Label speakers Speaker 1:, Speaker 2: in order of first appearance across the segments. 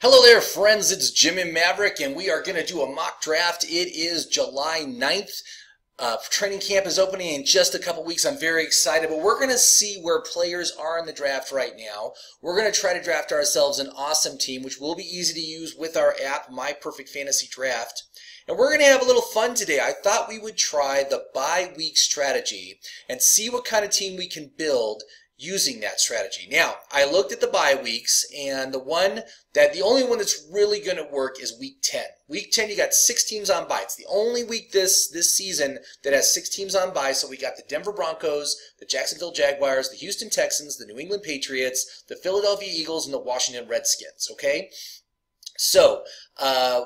Speaker 1: Hello there, friends. It's Jim and Maverick, and we are going to do a mock draft. It is July 9th. Training camp is opening in just a couple weeks. I'm very excited, but we're going to see where players are in the draft right now. We're going to try to draft ourselves an awesome team, which will be easy to use with our app, My Perfect Fantasy Draft. And we're going to have a little fun today. I thought we would try the bye week strategy and see what kind of team we can build using that strategy. Now, I looked at the bye weeks, and the only one that's really going to work is week 10. Week 10, you got 6 teams on bye. It's the only week this season that has 6 teams on bye. So we got the Denver Broncos, the Jacksonville Jaguars, the Houston Texans, the New England Patriots, the Philadelphia Eagles, and the Washington Redskins, okay? So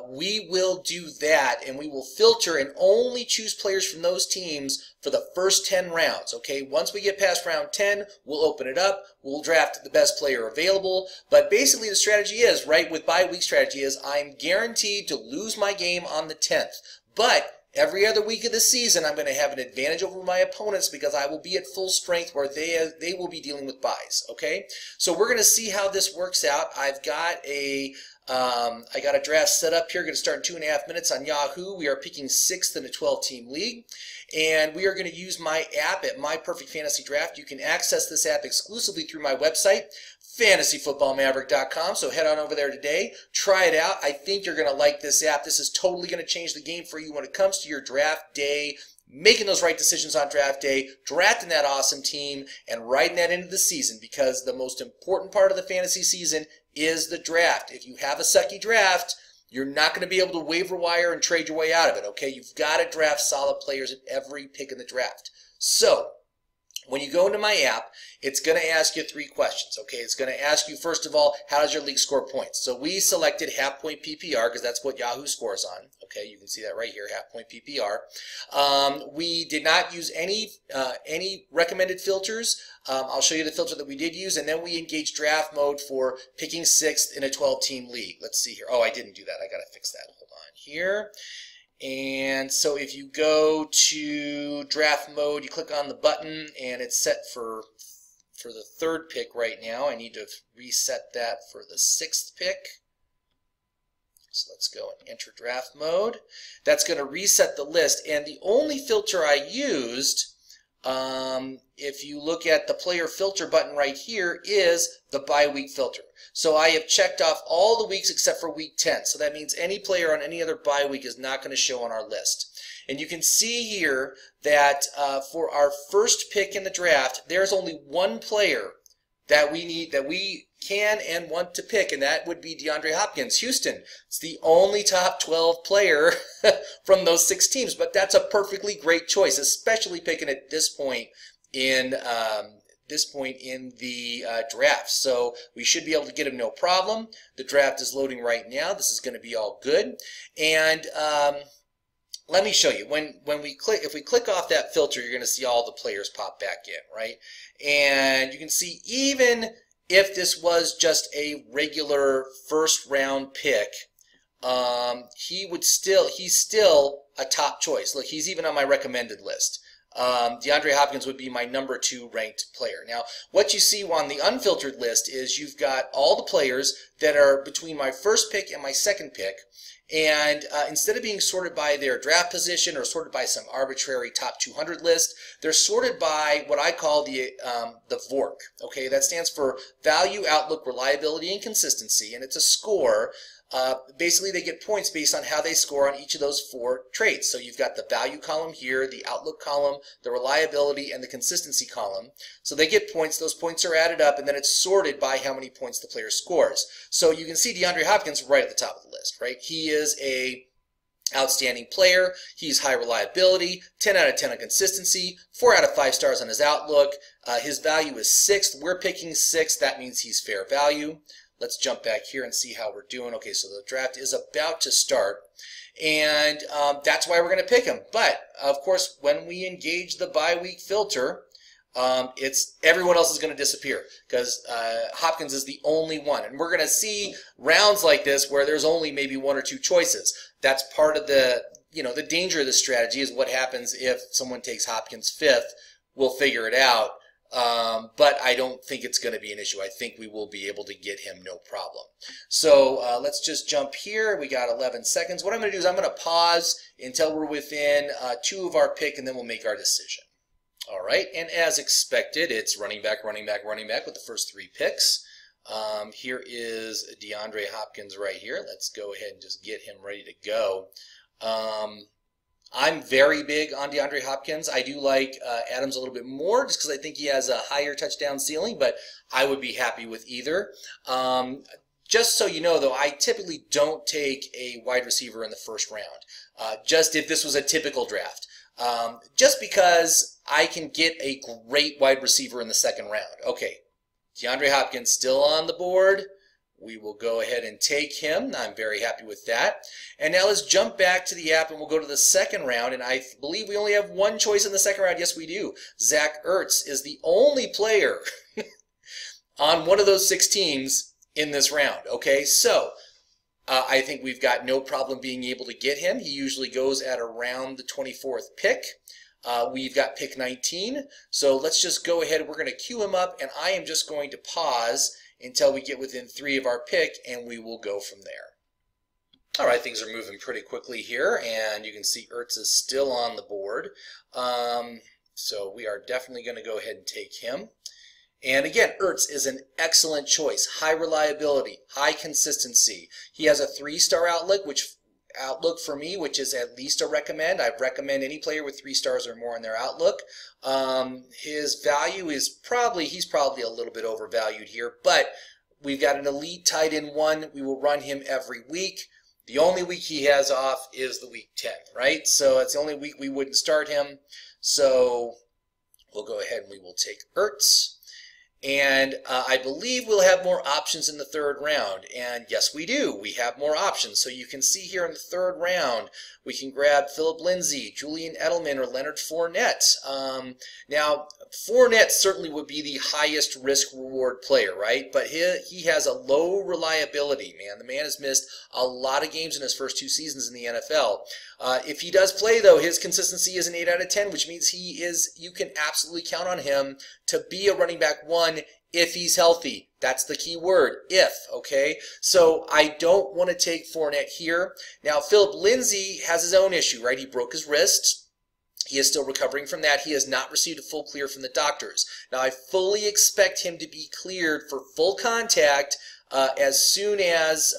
Speaker 1: we will do that, and we will filter and only choose players from those teams for the first 10 rounds, okay? Once we get past round 10, we'll open it up. We'll draft the best player available. But basically the strategy is, right, with bye week strategy is I'm guaranteed to lose my game on the 10th. But every other week of the season, I'm going to have an advantage over my opponents because I will be at full strength where they will be dealing with buys, okay? So we're going to see how this works out. I've got I got a draft set up here. Going to start in 2.5 minutes on Yahoo. We are picking 6th in a 12-team league. And we are going to use my app at My Perfect Fantasy Draft. You can access this app exclusively through my website, fantasyfootballmaverick.com. So head on over there today. Try it out. I think you're going to like this app. This is totally going to change the game for you when it comes to your draft day, making those right decisions on draft day, drafting that awesome team, and riding that into the season, because the most important part of the fantasy season is the draft. If you have a sucky draft, you're not going to be able to waiver wire and trade your way out of it, okay? You've got to draft solid players at every pick in the draft. So when you go into my app, it's going to ask you 3 questions, okay? It's going to ask you, first of all, how does your league score points? So we selected half-point PPR because that's what Yahoo scores on, okay? You can see that right here, half-point PPR. We did not use any recommended filters. I'll show you the filter that we did use, and then we engaged draft mode for picking 6th in a 12-team league. Let's see here. Oh, I didn't do that. I got to fix that. Hold on here. And so if you go to draft mode, you click on the button, and it's set for the 3rd pick right now. I need to reset that for the 6th pick. So let's go and enter draft mode. That's going to reset the list, and the only filter I used, if you look at the player filter button right here, is the bye week filter. So I have checked off all the weeks except for week 10. So that means any player on any other bye week is not going to show on our list. And you can see here that for our first pick in the draft, there's only one player that we can and want to pick, and that would be Deandre Hopkins, Houston. It's the only top 12 player from those 6 teams, but that's a perfectly great choice, especially picking at this point in the draft. So we should be able to get him no problem. The draft is loading right now. This is going to be all good. And let me show you. If we click off that filter, you're going to see all the players pop back in, right? And you can see even if this was just a regular first round pick, he's still a top choice. Look, he's even on my recommended list. DeAndre Hopkins would be my number 2 ranked player. Now, what you see on the unfiltered list is you've got all the players that are between my first pick and my second pick. And instead of being sorted by their draft position or sorted by some arbitrary top 200 list, they're sorted by what I call the VORC. Okay, that stands for Value, Outlook, Reliability, and Consistency, and it's a score. Basically, they get points based on how they score on each of those 4 traits. So you've got the value column here, the outlook column, the reliability, and the consistency column. So they get points. Those points are added up, and then it's sorted by how many points the player scores. So you can see DeAndre Hopkins right at the top of the list, right? He is a outstanding player. He's high reliability, 10 out of 10 on consistency, 4 out of 5 stars on his outlook. His value is 6th. We're picking 6th. That means he's fair value. Let's jump back here and see how we're doing. Okay, so the draft is about to start, and that's why we're going to pick him. But, of course, when we engage the bye week filter, everyone else is going to disappear because Hopkins is the only one. And we're going to see rounds like this where there's only maybe 1 or 2 choices. That's part of the danger of this strategy is what happens if someone takes Hopkins 5th. We'll figure it out. But I don't think it's going to be an issue. I think we will be able to get him no problem. So let's just jump here. We got 11 seconds. What I'm going to do is I'm going to pause until we're within 2 of our pick, and then we'll make our decision. All right, and as expected, it's running back, running back, running back with the first 3 picks. Here is Deandre Hopkins right here. Let's go ahead and just get him ready to go. I'm very big on DeAndre Hopkins. I do like Adams a little bit more just because I think he has a higher touchdown ceiling, but I would be happy with either. Just so you know, though, I typically don't take a wide receiver in the first round, just if this was a typical draft. Just because I can get a great wide receiver in the second round. Okay, DeAndre Hopkins still on the board. We will go ahead and take him. I'm very happy with that. And now let's jump back to the app and we'll go to the second round. And I believe we only have one choice in the second round. Yes, we do. Zach Ertz is the only player on one of those 6 teams in this round. Okay, so I think we've got no problem being able to get him. He usually goes at around the 24th pick. We've got pick 19. So let's just go ahead. We're going to queue him up, and I am just going to pause until we get within 3 of our pick, and we will go from there. All right, things are moving pretty quickly here, and you can see Ertz is still on the board. So we are definitely going to go ahead and take him. And again, Ertz is an excellent choice. High reliability, high consistency. He has a 3-star outlook for me, which is at least a recommend. I recommend any player with 3 stars or more in their outlook. His value is he's probably a little bit overvalued here, but we've got an elite tight end 1. We will run him every week. The only week he has off is the week 10, right? So it's the only week we wouldn't start him. So we'll go ahead and we will take Ertz. And I believe we'll have more options in the 3rd round. And yes, we do. We have more options. So you can see here in the 3rd round, we can grab Philip Lindsey, Julian Edelman, or Leonard Fournette. Now, Fournette certainly would be the highest risk-reward player, right? But he has a low reliability, man. The man has missed a lot of games in his first 2 seasons in the NFL. If he does play, though, his consistency is an 8 out of 10, which means you can absolutely count on him to be a running back 1 if he's healthy. That's the key word, if, okay? So I don't want to take Fournette here. Now, Philip Lindsey has his own issue, right? He broke his wrist. He is still recovering from that. He has not received a full clear from the doctors. Now, I fully expect him to be cleared for full contact as soon as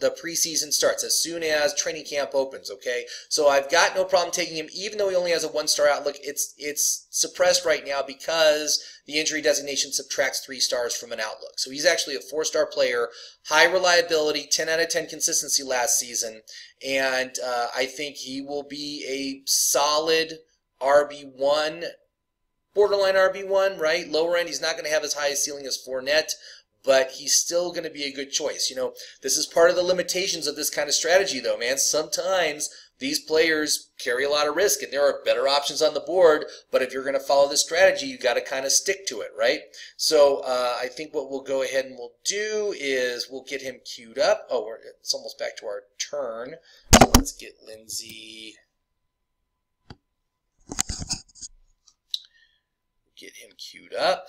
Speaker 1: the preseason starts, as soon as training camp opens, okay? So I've got no problem taking him, even though he only has a 1-star outlook. It's suppressed right now because the injury designation subtracts 3 stars from an outlook. So he's actually a 4-star player, high reliability, 10 out of 10 consistency last season, and I think he will be a solid RB1, borderline RB1, right? Lower end, he's not going to have as high a ceiling as Fournette, but he's still going to be a good choice. You know, this is part of the limitations of this kind of strategy, though, man. Sometimes these players carry a lot of risk, and there are better options on the board, but if you're going to follow this strategy, you got to kind of stick to it, right? So I think what we'll go ahead and we'll do is we'll get him queued up. Oh, it's almost back to our turn. So let's get Lindsey. Get him queued up.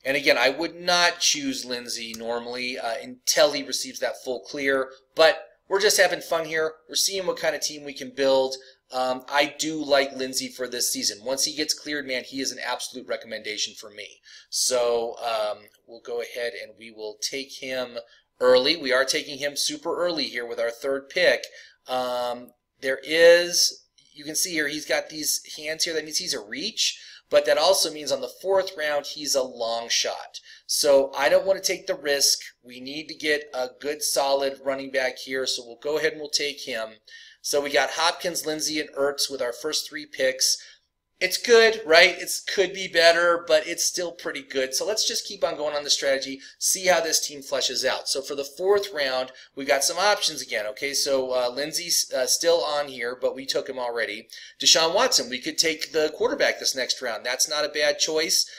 Speaker 1: And again, I would not choose Lindsey normally until he receives that full clear, but we're just having fun here. We're seeing what kind of team we can build. I do like Lindsey for this season. Once he gets cleared, man, he is an absolute recommendation for me. So we'll go ahead and we will take him early. We are taking him super early here with our 3rd pick. You can see here, he's got these hands here. That means he's a reach. But that also means on the 4th round, he's a long shot. So I don't want to take the risk. We need to get a good, solid running back here. So we'll go ahead and we'll take him. So we got Hopkins, Lindsey, and Ertz with our first 3 picks. It's good, right? It could be better, but it's still pretty good. So let's just keep on going on the strategy, see how this team fleshes out. So for the 4th round, we got some options again, okay? So Lindsey's still on here, but we took him already. Deshaun Watson, we could take the quarterback this next round. That's not a bad choice.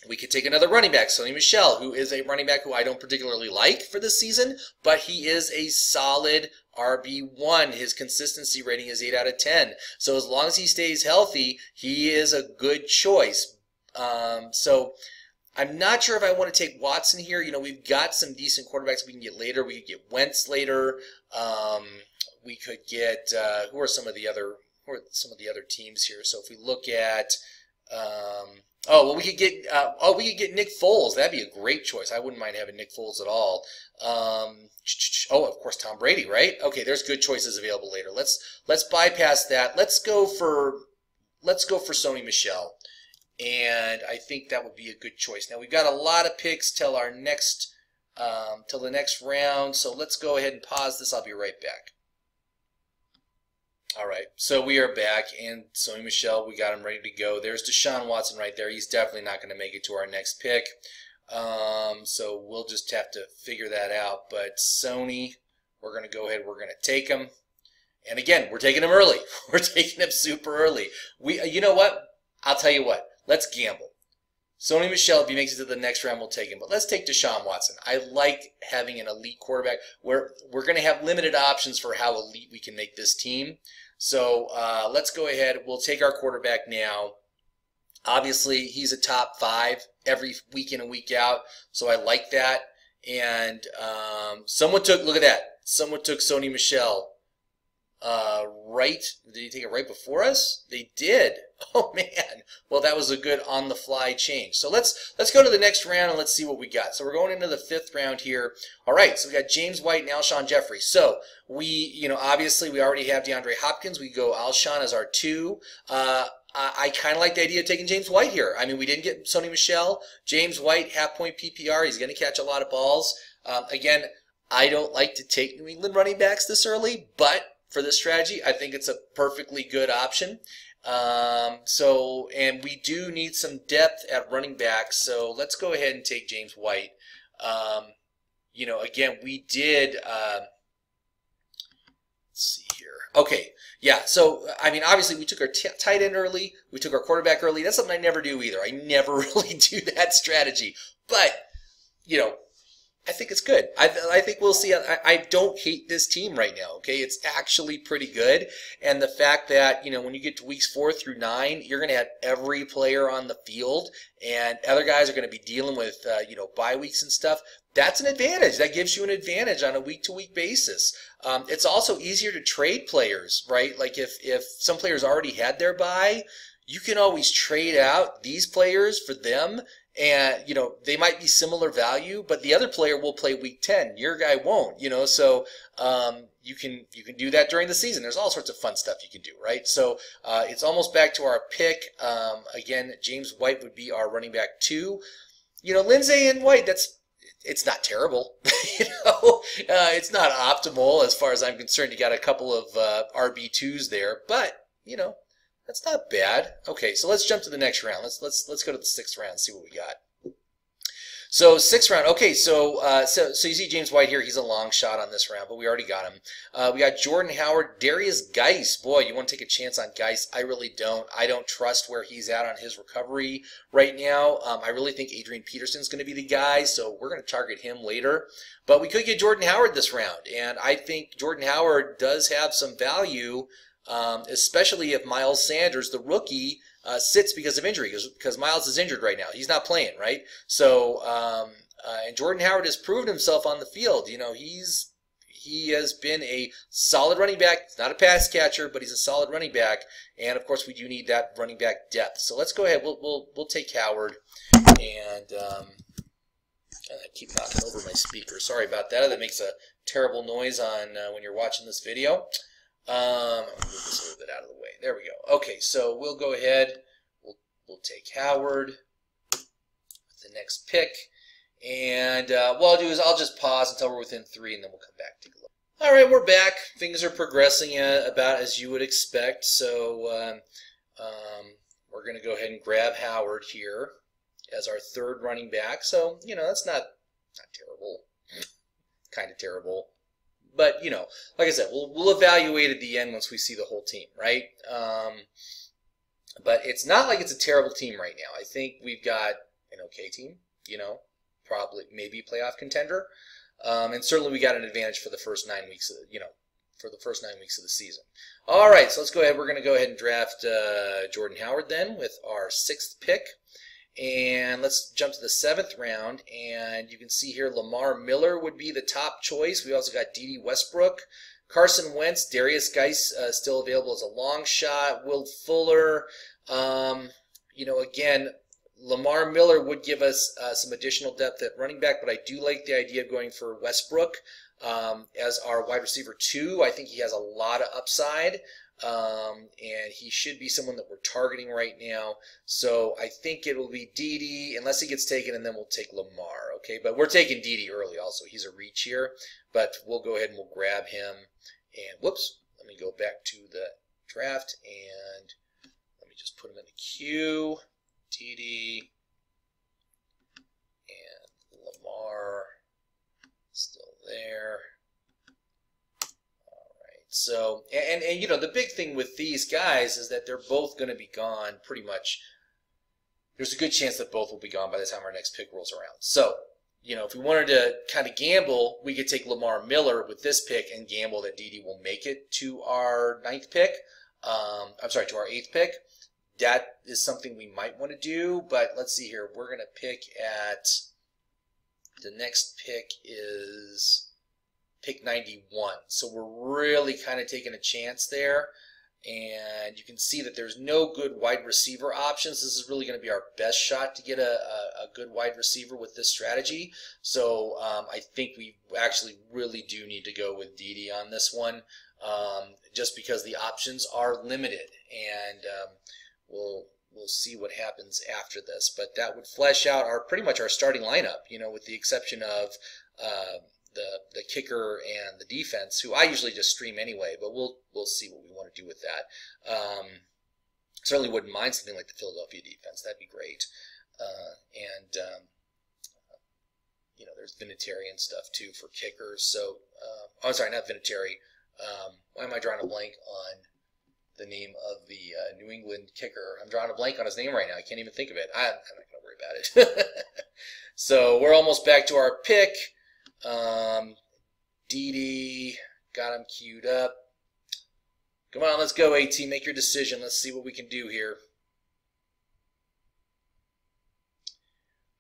Speaker 1: We could take another running back, Sony Michel, who is a running back who I don't particularly like for this season, but he is a solid RB1. His consistency rating is 8 out of 10. So as long as he stays healthy, he is a good choice. So I'm not sure if I want to take Watson here. You know, we've got some decent quarterbacks we can get later. We could get Wentz later. We could get who are some of the other teams here? So if we look at we could get Nick Foles. That'd be a great choice. I wouldn't mind having Nick Foles at all. Of course, Tom Brady, right? Okay, there's good choices available later. Let's bypass that. Let's go for Sony Michel, and I think that would be a good choice. Now we've got a lot of picks till the next round, so let's go ahead and pause this. I'll be right back. All right, so we are back, and Sony Michel, we got him ready to go. There's Deshaun Watson right there. He's definitely not going to make it to our next pick, so we'll just have to figure that out. But Sony, we're going to go ahead. We're going to take him, and again, we're taking him early. We're taking him super early. You know what? I'll tell you what. Let's gamble. Sony Michel, if he makes it to the next round, we'll take him. But let's take Deshaun Watson. I like having an elite quarterback. We're going to have limited options for how elite we can make this team. So let's go ahead. We'll take our quarterback now. Obviously, he's a top 5 every week in and week out, so I like that. And look at that. Someone took Sony Michel right. Did he take it right before us? They did. Oh man. Well, that was a good on-the-fly change. So let's go to the next round and let's see what we got. So we're going into the 5th round here. All right. So we got James White and Alshon Jeffrey. So obviously we already have DeAndre Hopkins. We go Alshon as our 2. I kind of like the idea of taking James White here. I mean, we didn't get Sony Michel. James White, half-point PPR. He's going to catch a lot of balls. Again, I don't like to take New England running backs this early, but for this strategy, I think it's a perfectly good option. And we do need some depth at running back, so let's go ahead and take James White. Again, we did, let's see here. Okay, yeah, so, I mean, obviously we took our tight end early, we took our quarterback early. That's something I never do either. I never really do that strategy. But, I think it's good. I think we'll see. I don't hate this team right now, okay? It's actually pretty good. And the fact that, when you get to weeks 4 through 9, you're going to have every player on the field, and other guys are going to be dealing with, bye weeks and stuff. That's an advantage. That gives you an advantage on a week-to-week basis. It's also easier to trade players, right? Like if some players already had their bye, you can always trade out these players for them. And, they might be similar value, but the other player will play week 10. Your guy won't, so you can do that during the season. There's all sorts of fun stuff you can do, right? So it's almost back to our pick. Again, James White would be our running back 2. Lindsey and White, it's not terrible. It's not optimal as far as I'm concerned. You got a couple of RB2s there, but, that's not bad. Okay, so let's jump to the next round. Let's go to the 6th round and see what we got. So 6th round. Okay, so you see James White here. He's a long shot on this round, but we already got him. We got Jordan Howard, Darius Geis. Boy, you want to take a chance on Geis? I really don't. I don't trust where he's at on his recovery right now. I really think Adrian Peterson's going to be the guy, so we're going to target him later. But we could get Jordan Howard this round, and I think Jordan Howard does have some value. Especially if Miles Sanders, the rookie, sits because of injury, because Miles is injured right now. He's not playing, right? So, and Jordan Howard has proven himself on the field. He has been a solid running back. He's not a pass catcher, but he's a solid running back. And of course, we do need that running back depth. So let's go ahead. We'll take Howard. And I keep knocking over my speaker. Sorry about that. That makes a terrible noise on when you're watching this video. I'll move this a little bit out of the way. There we go. Okay, so we'll go ahead. We'll take Howard with the next pick. And what I'll do is I'll just pause until we're within 3, and then we'll come back and take a look. All right, we're back. Things are progressing about as you would expect. So we're going to go ahead and grab Howard here as our 3rd running back. So, that's not terrible. Kind of terrible. But, like I said, we'll evaluate at the end once we see the whole team, right? But it's not like it's a terrible team right now. I think we've got an okay team, probably maybe playoff contender. And certainly we got an advantage for the first 9 weeks, for the first 9 weeks of the season. All right, so let's go ahead. We're going to go ahead and draft Jordan Howard then with our 6th pick. And let's jump to the 7th round. And you can see here Lamar Miller would be the top choice. We also got Dede Westbrook, Carson Wentz, Darius Geis still available as a long shot, Will Fuller. Again, Lamar Miller would give us some additional depth at running back, but I do like the idea of going for Westbrook as our wide receiver 2. I think he has a lot of upside, and he should be someone that we're targeting right now. So I think it will be Dede, unless he gets taken, and then we'll take Lamar. Okay, but we're taking Dede early also. He's a reach here, but we'll go ahead and we'll grab him. And whoops, let me go back to the draft, and let me just put him in the queue. Dede and Lamar still there. All right. So, and the big thing with these guys is that they're both going to be gone pretty much. There's a good chance that both will be gone by the time our next pick rolls around. So, if we wanted to kind of gamble, we could take Lamar Miller with this pick and gamble that Dede will make it to our 9th pick. To our 8th pick. That is something we might want to do, but let's see here. We're going to pick at, the next pick is pick 91. So we're really kind of taking a chance there. And you can see that there's no good wide receiver options. This is really going to be our best shot to get a good wide receiver with this strategy. So I think we actually really do need to go with Dede on this one, just because the options are limited. And we'll see what happens after this, but that would flesh out pretty much our starting lineup. With the exception of the kicker and the defense, who I usually just stream anyway. But we'll see what we want to do with that. Certainly wouldn't mind something like the Philadelphia defense. That'd be great. There's Vinatieri and stuff too for kickers. So I'm sorry, not Vinatieri. Why am I drawing a blank on the name of the New England kicker? I'm drawing a blank on his name right now. I can't even think of it. I'm not going to worry about it. So we're almost back to our pick. Dede, got him queued up. Come on, let's go, AT. Make your decision. Let's see what we can do here.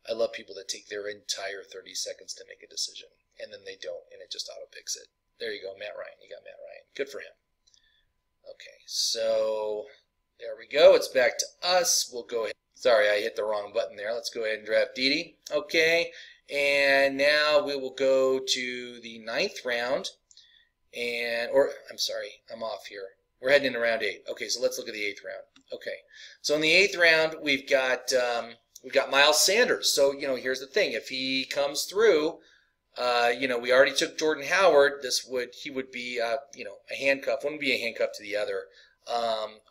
Speaker 1: I love people that take their entire 30 seconds to make a decision, and then they don't, and it just auto-picks it. There you go, Matt Ryan. You got Matt Ryan. Good for him. Okay, so there we go. It's back to us. We'll go ahead. Sorry, I hit the wrong button there. Let's go ahead and draft Dede. Okay, and now we will go to the 9th round. I'm sorry, I'm off here. We're heading into round 8. Okay, so let's look at the 8th round. Okay, so in the 8th round, we've got Miles Sanders. So, here's the thing. If he comes through, we already took Jordan Howard. He would be, a handcuff. One would be a handcuff to the other.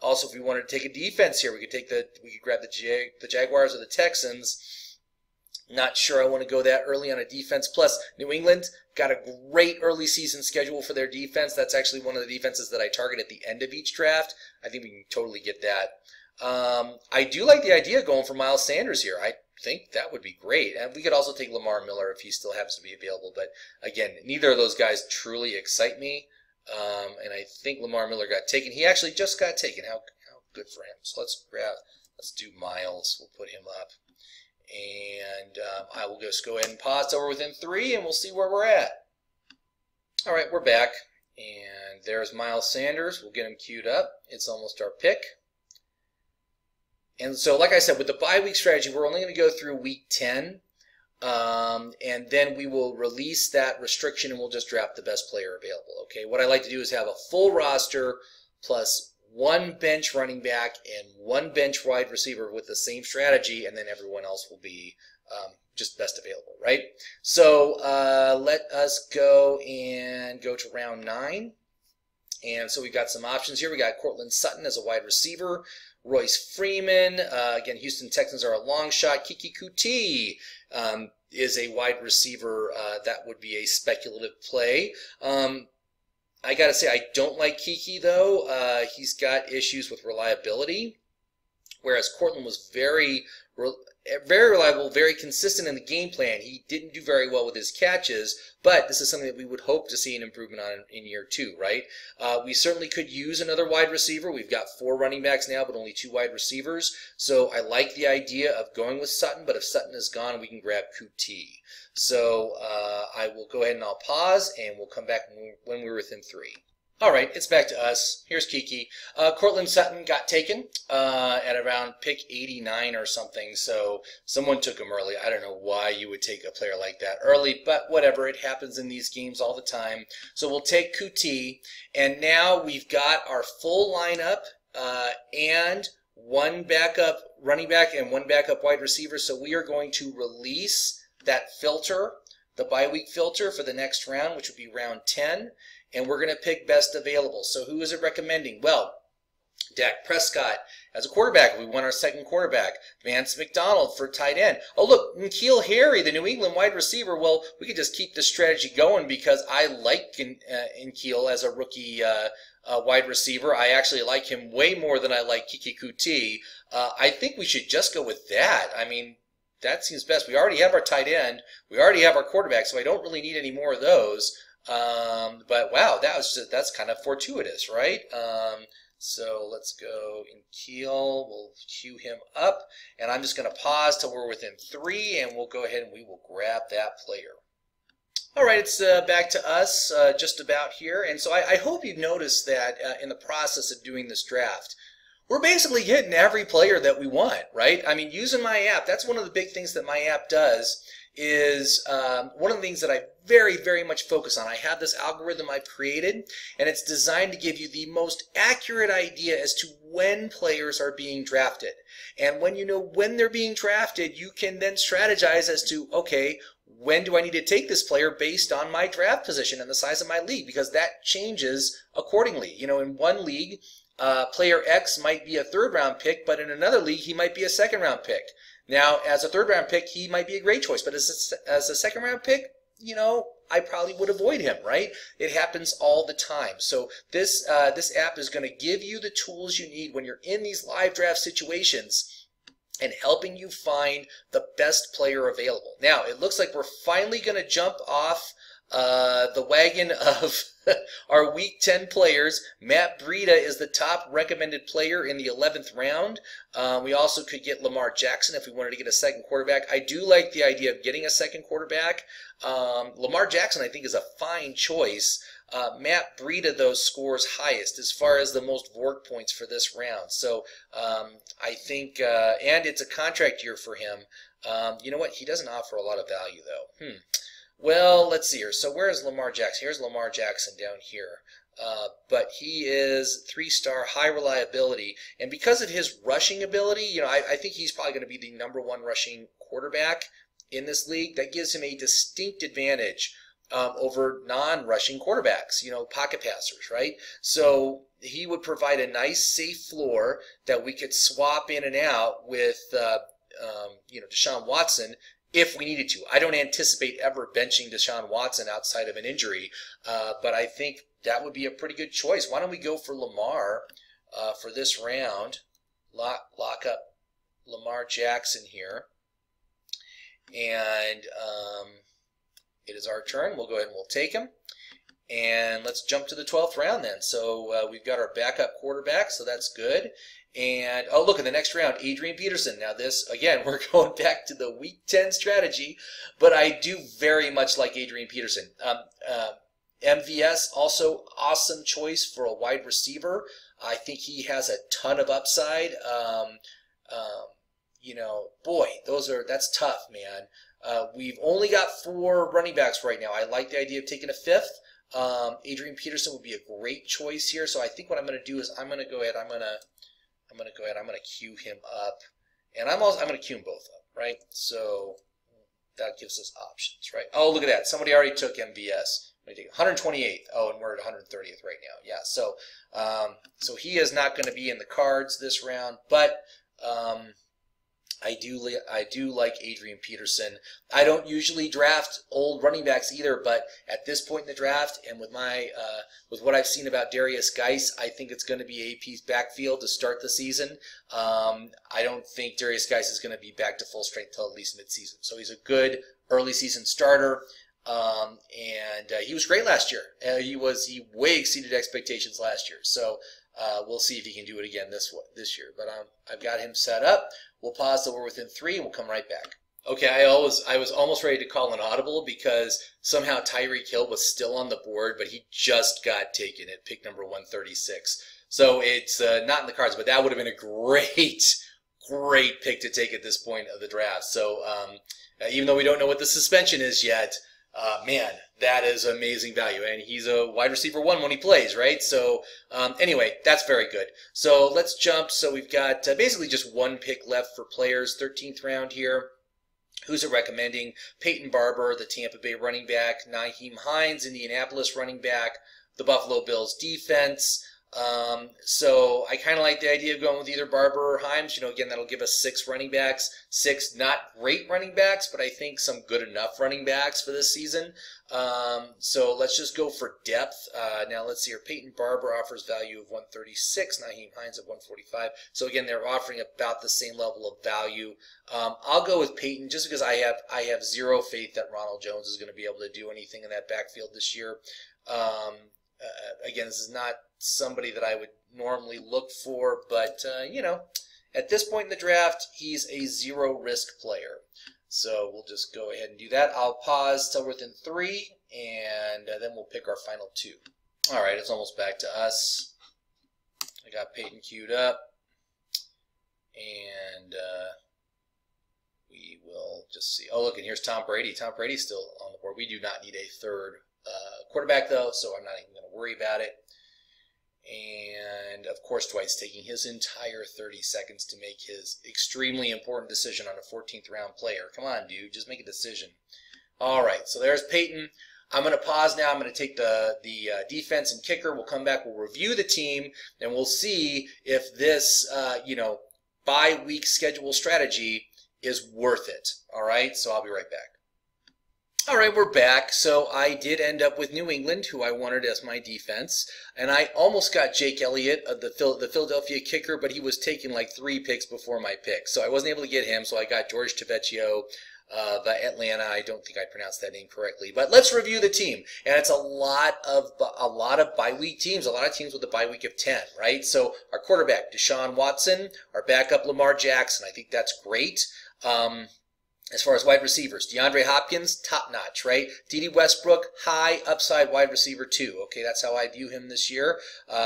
Speaker 1: Also, if we wanted to take a defense here, we could grab the Jaguars or the Texans. Not sure I want to go that early on a defense. Plus, New England got a great early season schedule for their defense. That's actually one of the defenses that I target at the end of each draft. I think we can totally get that. I do like the idea of going for Miles Sanders here. I think that would be great. And we could also take Lamar Miller if he still happens to be available. But again, neither of those guys truly excite me. And I think Lamar Miller got taken. He actually just got taken. How good for him. So let's do Miles. We'll put him up. And I will just go ahead and pause till we're within 3, and we'll see where we're at. All right, we're back. And there's Miles Sanders. We'll get him queued up. It's almost our pick. And so, like I said, with the bye week strategy, we're only going to go through week 10. And then we will release that restriction, and we'll just draft the best player available. Okay, what I like to do is have a full roster plus 1 bench running back and 1 bench wide receiver with the same strategy, and then everyone else will be just best available, right? So let us go to round 9. And so we've got some options here. We got Cortland Sutton as a wide receiver, Royce Freeman. Again, Houston Texans are a long shot. Kiki Kuti is a wide receiver. That would be a speculative play. I got to say, I don't like Kiki, though. He's got issues with reliability, whereas Cortland was very very reliable, very consistent in the game plan. He didn't do very well with his catches, but this is something that we would hope to see an improvement on in year 2, right? We certainly could use another wide receiver. We've got 4 running backs now, but only 2 wide receivers. So I like the idea of going with Sutton, but if Sutton is gone, we can grab QT. So I will go ahead and I'll pause, and we'll come back when we're within 3. All right, it's back to us. Here's Kiki. Cortland Sutton got taken at around pick 89 or something, so someone took him early. I don't know why you would take a player like that early, but whatever. It happens in these games all the time. So we'll take QT, and now we've got our full lineup and 1 backup running back and 1 backup wide receiver, so we are going to release that filter, the bye week filter for the next round, which would be round 10. And we're going to pick best available. So who is it recommending? Well, Dak Prescott as a quarterback. We want our second quarterback. Vance McDonald for tight end. Oh, look, N'Keal Harry, the New England wide receiver. Well, we could just keep this strategy going because I like N'Keal as a rookie wide receiver. I actually like him way more than I like Kiki Kuti. I think we should just go with that. I mean, that seems best. We already have our tight end. We already have our quarterback, so I don't really need any more of those. But wow, that's kind of fortuitous, right? So let's go in Keel. We'll queue him up, and I'm just going to pause till we're within 3, and we'll go ahead and we will grab that player. All right, it's back to us just about here, and so I hope you've noticed that in the process of doing this draft, we're basically hitting every player that we want, right? I mean, using my app, that's one of the big things that my app does. Is one of the things that I very, very much focus on. I have this algorithm I've created, and it's designed to give you the most accurate idea as to when players are being drafted. And when you know when they're being drafted, you can then strategize as to, okay, when do I need to take this player based on my draft position and the size of my league? Because that changes accordingly. You know, in one league, player X might be a 3rd round pick, but in another league, he might be a 2nd round pick. Now, as a 3rd round pick, he might be a great choice, but as a 2nd round pick, you know, I probably would avoid him, right? It happens all the time. So this app is going to give you the tools you need when you're in these live draft situations and helping you find the best player available. Now, it looks like we're finally going to jump off the wagon of our Week 10 players. Matt Breida is the top recommended player in the 11th round. We also could get Lamar Jackson if we wanted to get a second quarterback. I do like the idea of getting a second quarterback. Lamar Jackson, I think, is a fine choice. Matt Breida, though, scores highest as far as the most VORC points for this round. So I think, and it's a contract year for him. You know what? He doesn't offer a lot of value, though. Well, let's see here. So where is Lamar Jackson? Here's Lamar Jackson down here. But he is 3-star, high reliability. And because of his rushing ability, you know, I think he's probably going to be the #1 rushing quarterback in this league. That gives him a distinct advantage over non-rushing quarterbacks, you know, pocket passers, right? So he would provide a nice, safe floor that we could swap in and out with, you know, Deshaun Watson if we needed to. I don't anticipate ever benching Deshaun Watson outside of an injury, but I think that would be a pretty good choice. Why don't we go for Lamar for this round? Lock up Lamar Jackson here. And it is our turn. We'll go ahead and we'll take him. And let's jump to the 12th round then. So we've got our backup quarterback, so that's good. And, oh, look, in the next round, Adrian Peterson. Now this, again, we're going back to the Week 10 strategy, but I do very much like Adrian Peterson. MVS, also awesome choice for a wide receiver. I think he has a ton of upside. You know, boy, that's tough, man. We've only got 4 running backs right now. I like the idea of taking a 5th. Adrian Peterson would be a great choice here. So I think what I'm going to do is I'm going to go ahead. I'm going to queue him up, and I'm going to queue them both up, right? So that gives us options, right? Oh, look at that. Somebody already took MVS. 128th. Oh, and we're at 130th right now. Yeah. So, so he is not going to be in the cards this round, but I do like Adrian Peterson. I don't usually draft old running backs either, but at this point in the draft, and with with what I've seen about Darius Geis, I think it's going to be AP's backfield to start the season. I don't think Darius Geis is going to be back to full strength till at least midseason. So he's a good early season starter. And he was great last year. He way exceeded expectations last year. So we'll see if he can do it again this year. But I've got him set up. We'll pause till we're within 3, and we'll come right back. Okay, I was almost ready to call an audible because somehow Tyreek Hill was still on the board, but he just got taken at pick number 136. So it's not in the cards, but that would have been a great pick to take at this point of the draft. So even though we don't know what the suspension is yet, man, that is amazing value. And he's a wide receiver 1 when he plays, right? So anyway, that's very good. So let's jump. So we've got basically just 1 pick left for players, 13th round here. Who's it recommending? Peyton Barber, the Tampa Bay running back. Nyheim Hines, Indianapolis running back. The Buffalo Bills defense. So I kind of like the idea of going with either Barber or Himes. You know, again, that'll give us 6 running backs. 6 not great running backs, but I think some good enough running backs for this season. So let's just go for depth. Now let's see here. Peyton Barber offers value of 136. Nyheim Hines of 145. So again, they're offering about the same level of value. I'll go with Peyton just because I have zero faith that Ronald Jones is going to be able to do anything in that backfield this year. Again, this is not somebody that I would normally look for, but, you know, at this point in the draft, he's a zero-risk player. So we'll just go ahead and do that. I'll pause till we're within 3, and then we'll pick our final 2. All right, it's almost back to us. I got Peyton queued up, and we will just see. Oh, look, and here's Tom Brady. Tom Brady's still on the board. We do not need a third quarterback, though, so I'm not even going to worry about it. And, of course, Dwight's taking his entire 30 seconds to make his extremely important decision on a 14th round player. Come on, dude. Just make a decision. All right, so there's Peyton. I'm going to pause now. I'm going to take the defense and kicker. We'll come back. We'll review the team, and we'll see if this, bye-week schedule strategy is worth it. All right, so I'll be right back. All right, we're back. So I did end up with New England, who I wanted as my defense, and I almost got Jake Elliott, the Philadelphia kicker, but he was taken like 3 picks before my pick, so I wasn't able to get him. So I got George Tavecchio of Atlanta. I don't think I pronounced that name correctly, but let's review the team. And it's a lot of bye week teams, a lot of teams with a bye week of 10, right? So our quarterback, Deshaun Watson, our backup, Lamar Jackson. I think that's great. As far as wide receivers, DeAndre Hopkins, top-notch, right? Dede Westbrook, high upside wide receiver 2. Okay, that's how I view him this year.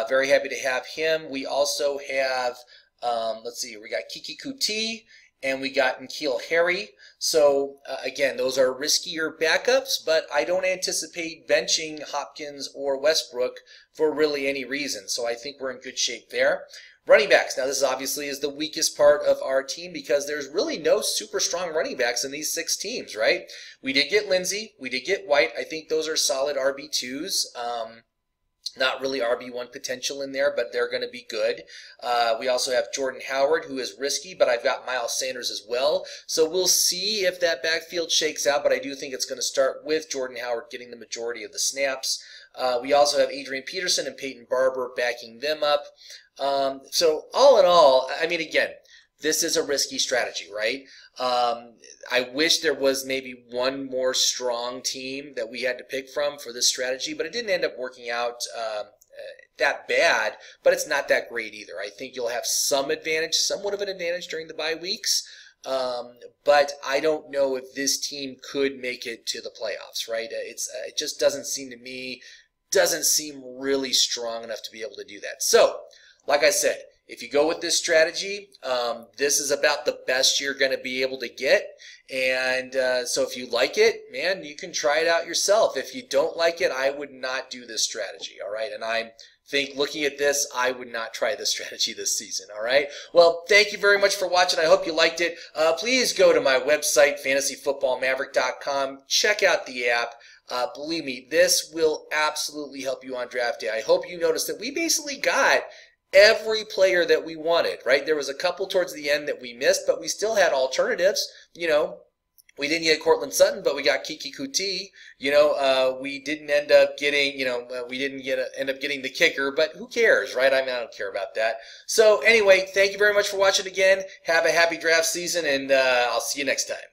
Speaker 1: Very happy to have him. We also have, let's see, we got Kiki Kuti, and we got N'Keal Harry. So, again, those are riskier backups, but I don't anticipate benching Hopkins or Westbrook for really any reason. So I think we're in good shape there. Running backs. Now, this obviously is the weakest part of our team because there's really no super strong running backs in these 6 teams, right? We did get Lindsey. We did get White. I think those are solid RB2s. Not really RB1 potential in there, but they're going to be good. We also have Jordan Howard, who is risky, but I've got Miles Sanders as well. So we'll see if that backfield shakes out, but I do think it's going to start with Jordan Howard getting the majority of the snaps. We also have Adrian Peterson and Peyton Barber backing them up. So all in all, I mean, again, this is a risky strategy, right? I wish there was maybe one more strong team that we had to pick from for this strategy, but it didn't end up working out that bad, but it's not that great either. I think you'll have some advantage, somewhat of an advantage during the bye weeks, but I don't know if this team could make it to the playoffs, right? It just doesn't seem to me, doesn't seem really strong enough to be able to do that. So, like I said, if you go with this strategy, this is about the best you're going to be able to get. And so if you like it, man, you can try it out yourself. If you don't like it, I would not do this strategy, all right? And I think looking at this, I would not try this strategy this season, all right? Well, thank you very much for watching. I hope you liked it. Please go to my website, fantasyfootballmaverick.com. Check out the app. Believe me, this will absolutely help you on draft day. I hope you noticed that we basically got every player that we wanted, right? There was a couple towards the end that we missed, but we still had alternatives. You know, we didn't get Cortland Sutton, but we got Kiki Kuti. You know, we didn't end up getting, we didn't end up getting the kicker, but who cares, right? I mean, I don't care about that. So anyway, thank you very much for watching again. Have a happy draft season, and I'll see you next time.